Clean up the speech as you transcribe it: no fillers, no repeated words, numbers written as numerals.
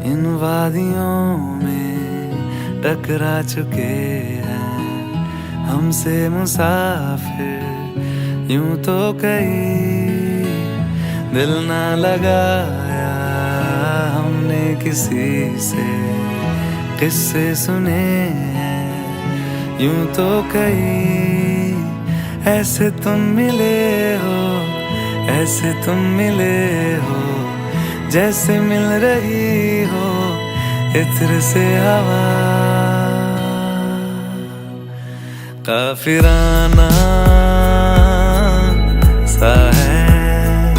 इन वादियों में टकरा चुके हैं हमसे मुसाफिर। यूं तो कहीं दिल ना लगाया हमने किसी से, किस्से सुने हैं यूं तो कहीं। ऐसे तुम मिले हो, ऐसे तुम मिले हो, जैसे मिल रही हो इत्र से हवा। काफिराना